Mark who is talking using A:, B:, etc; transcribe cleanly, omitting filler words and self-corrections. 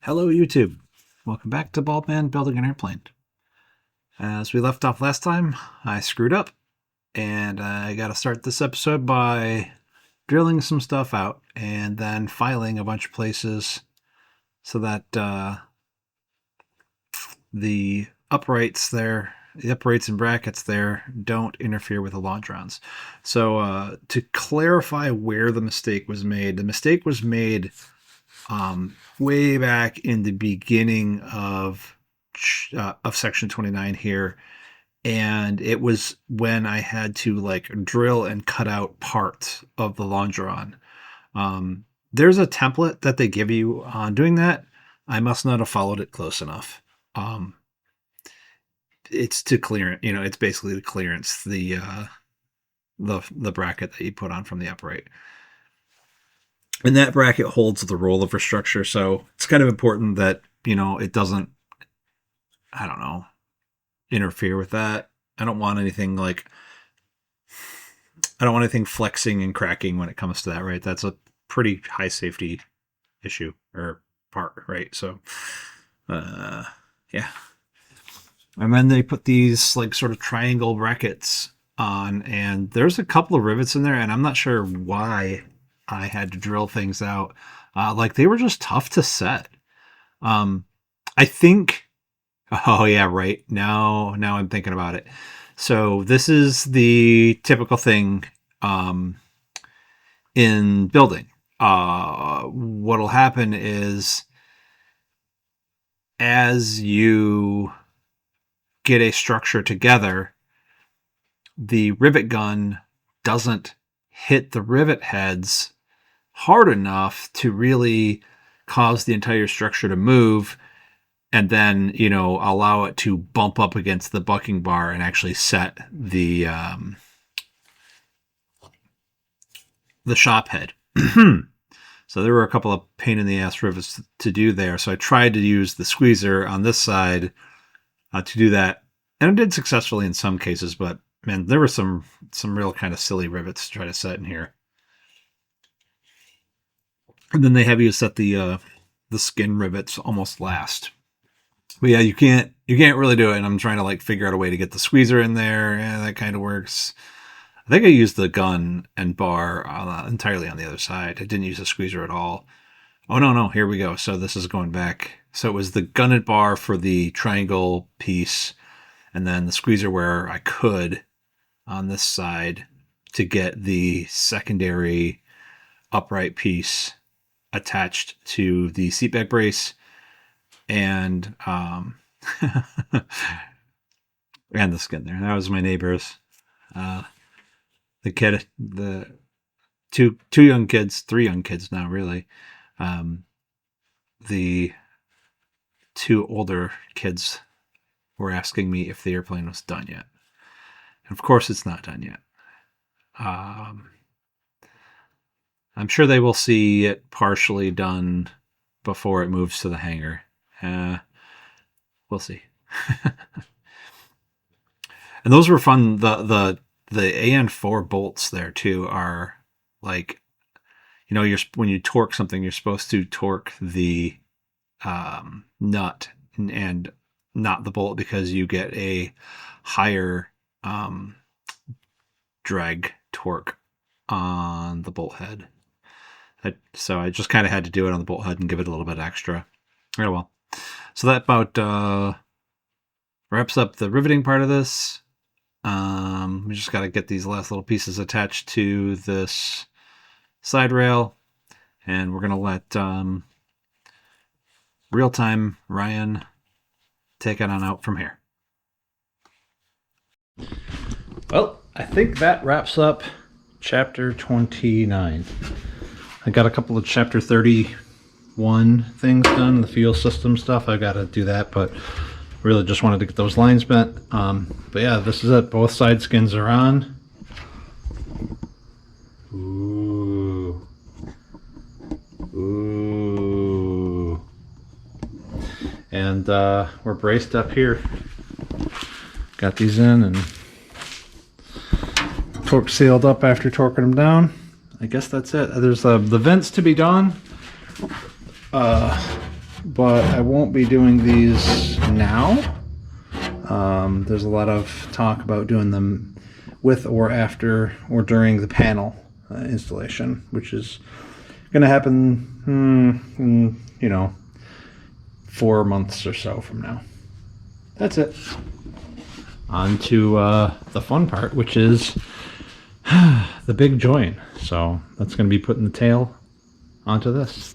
A: Hello YouTube, welcome back to Baldman Building an Airplane. As we left off last time, I screwed up, and I got to start this episode by drilling some stuff out and then filing a bunch of places so that the uprights and brackets there don't interfere with the longerons. So to clarify where the mistake was made way back in the beginning of section 29 here, and it was when I had to like drill and cut out parts of the longeron. There's a template that they give you on doing that. I must not have followed it close enough. It's to clear, it's basically the clearance, the bracket that you put on from the upright. And that bracket holds the rollover structure, so it's kind of important that, it doesn't, interfere with that. I don't want anything flexing and cracking when it comes to that, right? That's a pretty high safety issue or part, right? So, yeah. And then they put these sort of triangle brackets on, and there's a couple of rivets in there, and I'm not sure why I had to drill things out. They were just tough to set. I think, oh yeah, right. Now I'm thinking about it. So this is the typical thing in building. What'll happen is as you get a structure together, the rivet gun doesn't hit the rivet heads hard enough to really cause the entire structure to move, and then allow it to bump up against the bucking bar and actually set the shop head. So there were a couple of pain in the ass rivets to do there. So I tried to use the squeezer on this side to do that, and I did successfully in some cases, but man, there were some real kind of silly rivets to try to set in here. And then they have you set the skin rivets almost last. But yeah, you can't really do it. And I'm trying to figure out a way to get the squeezer in there. Yeah, that kind of works. I think I used the gun and bar entirely on the other side. I didn't use the squeezer at all. Oh no, here we go. So this is going back. So it was the gun and bar for the triangle piece, and then the squeezer where I could on this side to get the secondary upright piece attached to the seatback brace and and the skin there. That was my neighbor's. The kid, the two young kids, 3 young kids now, really. The 2 older kids were asking me if the airplane was done yet. And of course it's not done yet. I'm sure they will see it partially done before it moves to the hangar. We'll see. And those were fun. The AN4 bolts there too are when you torque something, you're supposed to torque the nut and not the bolt, because you get a higher drag torque on the bolt head. So I just kind of had to do it on the bolt head and give it a little bit extra. Oh well. So that about wraps up the riveting part of this. We just got to get these last little pieces attached to this side rail, and we're going to let real-time Ryan take it on out from here. Well, I think that wraps up chapter 29. I got a couple of chapter 31 things done, the fuel system stuff. I got to do that, but really just wanted to get those lines bent. But yeah, this is it. Both side skins are on. Ooh. Ooh. And we're braced up here. Got these in and torque sealed up after torquing them down. I guess that's it. There's the vents to be done. but I won't be doing these now. There's a lot of talk about doing them with or after or during the panel installation, which is going to happen in, 4 months or so from now. That's it. On to the fun part, which is the big join. So that's going to be putting the tail onto this.